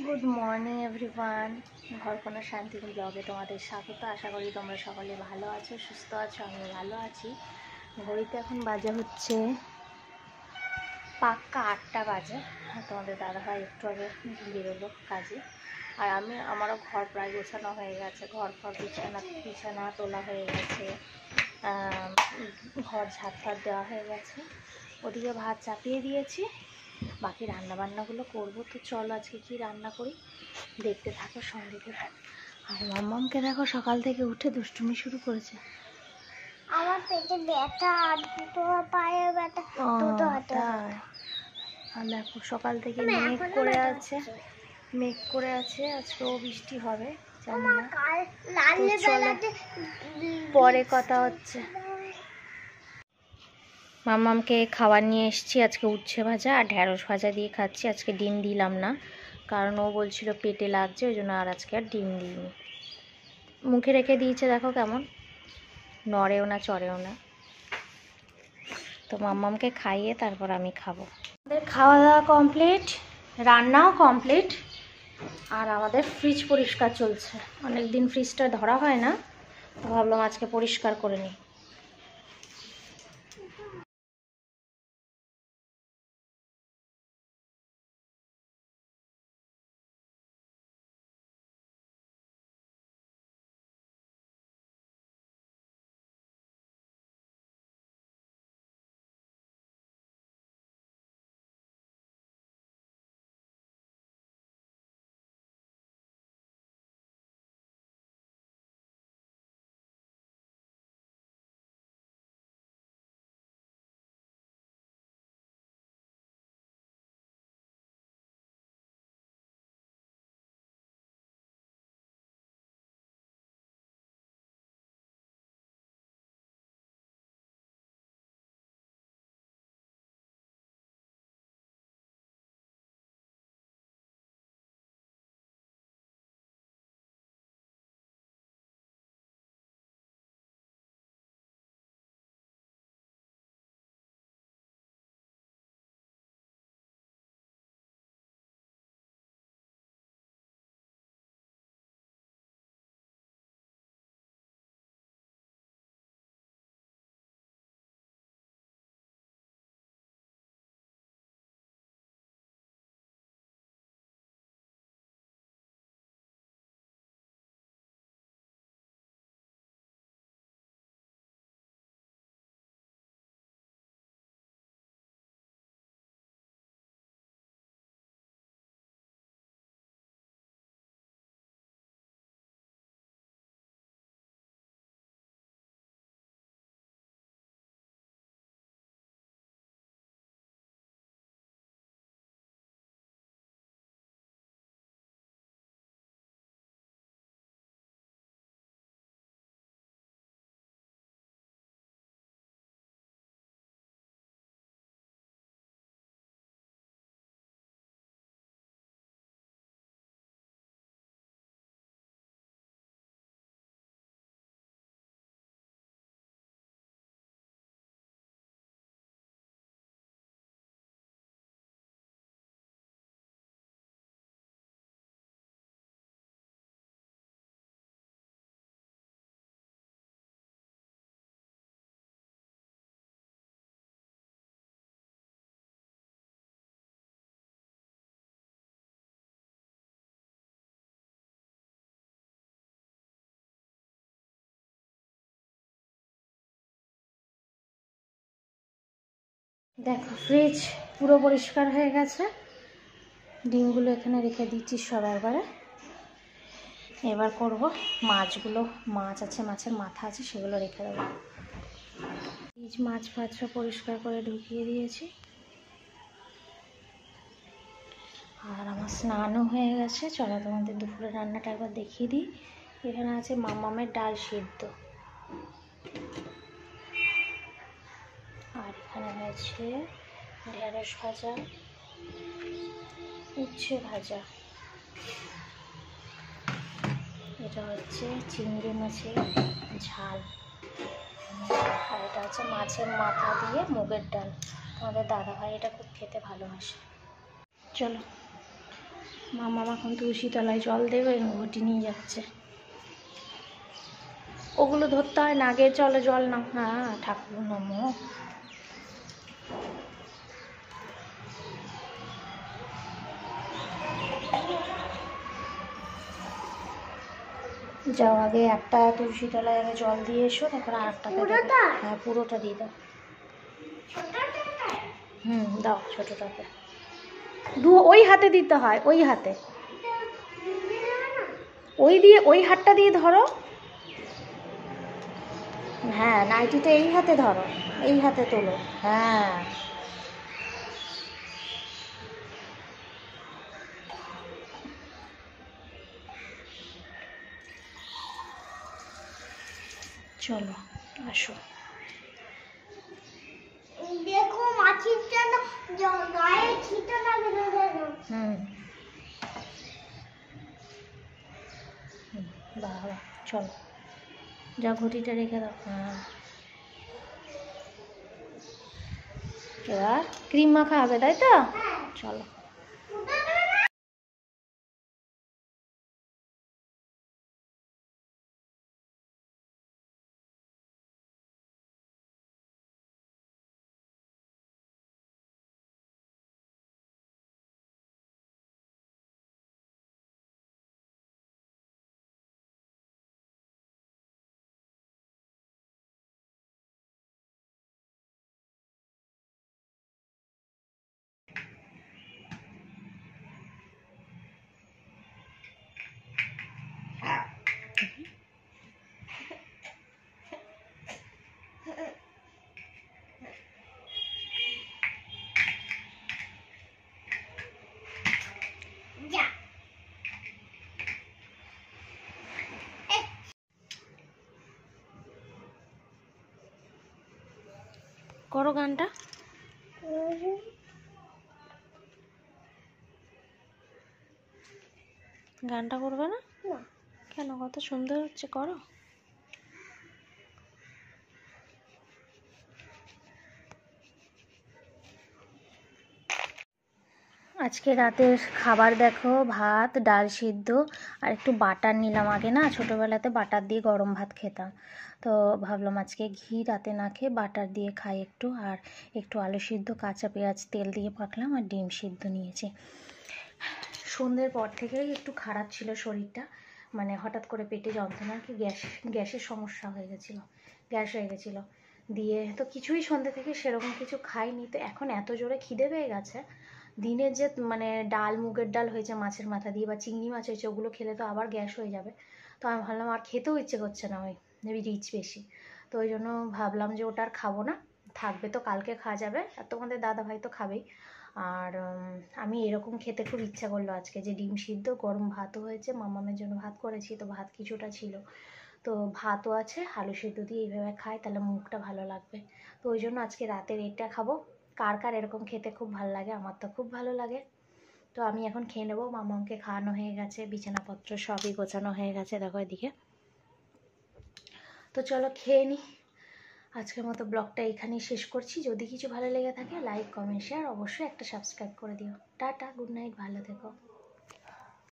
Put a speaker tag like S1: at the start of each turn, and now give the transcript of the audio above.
S1: Good morning everyone. ঘরকোনা শান্তি ব্লগে তোমাদের স্বাগত। আশা করি তোমরা সকলে ভালো আছো, সুস্থ আছো। আমি ভালো আছি। ঘড়িতে এখন বাজে হচ্ছে পাক্কা 8টা বাজে। তোমাদের দাদাভাই একটু আগে বেরোলো কাজে, আর আমারও ঘর প্রায় গোছানো হয়ে গেছে। ঘর বিছানা তোলা হয়ে গেছে, ঘর ঝাড় দেওয়া হয়ে গেছে। ওদিকে ভাত চাপিয়ে দিয়েছি, বাকি রান্নাবান্নাগুলো করবো। তো চলো আজকে কি রান্না করি দেখতে থাকো, সঙ্গে থাকো। আর মাম্মামকে দেখো সকাল থেকে উঠে দুষ্টুমি শুরু করেছে।
S2: আমার পেটে ব্যথা আর দুটো পায়ে ব্যথা, দুটো হাতে।
S1: আর দেখো সকাল থেকে মেঘ করে আছে। আজকেও বৃষ্টি হবে জানি না, পরে কথা হচ্ছে। মাম্মামকে খাবার নিয়ে এসেছি, আজকে উচ্ছে ভাজা আর ঢ্যাঁড়স ভাজা দিয়ে খাচ্ছি। আজকে ডিম দিলাম না, কারণ ও বলছিল পেটে লাগছে, ওই জন্য আর আজকে আর ডিম দিইনি। মুখে রেখে দিয়েছে, দেখো কেমন নড়েও না চড়েও না। তো মাম্মামকে খাইয়ে তারপর আমি খাবো। আমাদের খাওয়া দাওয়া কমপ্লিট, রান্নাও কমপ্লিট, আর আমাদের ফ্রিজ পরিষ্কার চলছে। অনেক দিন ফ্রিজটা ধরা হয় না, তো ভাবলাম আজকে পরিষ্কার করে নিই। দেখো ফ্রিজ পুরো পরিষ্কার হয়ে গেছে। ডিমগুলো এখানে রেখে দিচ্ছি সব একবারে। এবার করব মাছগুলো, মাছ আছে, মাছের মাথা আছে, সেগুলো রেখে দেবো। ফ্রিজ মাছ ফাছ সব পরিষ্কার করে ঢুকিয়ে দিয়েছি। আর আমার স্নানও হয়ে গেছে। চলো তোমাদের দুপুরে রান্নাটা একবার দেখিয়ে দিই। এখানে আছে মাম্মামের ডাল সিদ্ধ, আর এখানে হয়েছে ঢেঁড়স ভাজা, উচ্ছে ভাজা, এটা হচ্ছে চিংড়ি মাছের ঝাল, আর এটা হচ্ছে মাছের মাথা দিয়ে মুগের ডাল। আমাদের দাদাভাই এটা খুব খেতে ভালোবাসে। চলো মামা এখন তুলসী তলায় জল দেবে, ঘটি নিয়ে যাচ্ছে। ওগুলো ধরতে হয় না, আগে চলো জল নাও। হ্যাঁ ঠাকুর নমো। যাও আগে একটা তুলসী তলায় আগে জল দিয়ে এসো, তারপর আর একটাতে দেবে। হ্যাঁ পুরোটা দিয়ে দাও। দাও ছোটটাতে। ওই হাতে দিতে হয়, ওই হাতে, ওই হাতটা দিয়ে ধরো। হ্যাঁ নাইটিটা এই হাতে ধরো, এই হাতে তোলো। হ্যাঁ চলো আসো।
S2: দেখো মাছির জন্য গায়ে ছিটা লাগে না যেন।
S1: বাবা চলো, যা ঘটিটা রেখে দাও। হ্যাঁ এবার ক্রিম মাখা হবে তাই তো? চলো। করো গানটা। গানটা করবে না কেন? কত সুন্দর হচ্ছে, করো। আজকে রাতের খাবার দেখো, ভাত, ডাল সিদ্ধ আর একটু বাটার নিলাম। আগে না ছোটোবেলাতে বাটার দিয়ে গরম ভাত খেতাম, তো ভাবলাম আজকে ঘি রাতে না খেয়ে বাটার দিয়ে খাই একটু। আর একটু আলু সিদ্ধ, কাঁচা পেঁয়াজ তেল দিয়ে পাকলাম, আর ডিম সিদ্ধ নিয়েছি। সন্ধ্যের পর থেকেই একটু খারাপ ছিল শরীরটা, মানে হঠাৎ করে পেটে যন্ত্রণা, কি গ্যাসের সমস্যা হয়ে গেছিলো, গ্যাস হয়ে গেছিলো। দিয়ে তো কিছুই সন্ধ্যে থেকে সেরকম কিছু খাইনি। তো এখন এত জোরে খিদে পেয়ে গেছে, দিনের যে মানে ডাল, মুগের ডাল হয়েছে মাছের মাথা দিয়ে, বা চিংড়ি মাছ হয়েছে, ওগুলো খেলে তো আবার গ্যাস হয়ে যাবে। তো আমি ভাবলাম আর খেতেও ইচ্ছে করছে না, ওই রিচ বেশি। তো ওই জন্য ভাবলাম যে ওটা আর খাবো না, থাকবে তো কালকে খাওয়া যাবে, আর তোমাদের দাদা ভাই তো খাবেই। আর আমি এরকম খেতে খুব ইচ্ছা করলো আজকে, যে ডিম সিদ্ধ, গরম ভাতও হয়েছে, মামামের জন্য ভাত করেছি, তো ভাত কিছুটা ছিল, তো ভাতও আছে, আলু সিদ্ধ দিয়ে এইভাবে খাই তাহলে মুখটা ভালো লাগবে। তো ওই জন্য আজকে রাতের এটা খাবো। কার কার এরকম খেতে খুব ভালো লাগে? আমার তো খুব ভালো লাগে। তো আমি এখন খেয়ে নেবো। মামাকে খাওয়ানো হয়ে গেছে, বিছানাপত্র সবই গোছানো হয়ে গেছে, দেখো এদিকে। তো চলো খেয়ে নিই। আজকের মতো ব্লগটা এখানেই শেষ করছি। যদি কিছু ভালো লেগে থাকে লাইক, কমেন্ট, শেয়ার, অবশ্যই একটা সাবস্ক্রাইব করে দিও। টাটা, গুড নাইট, ভালো থেকো।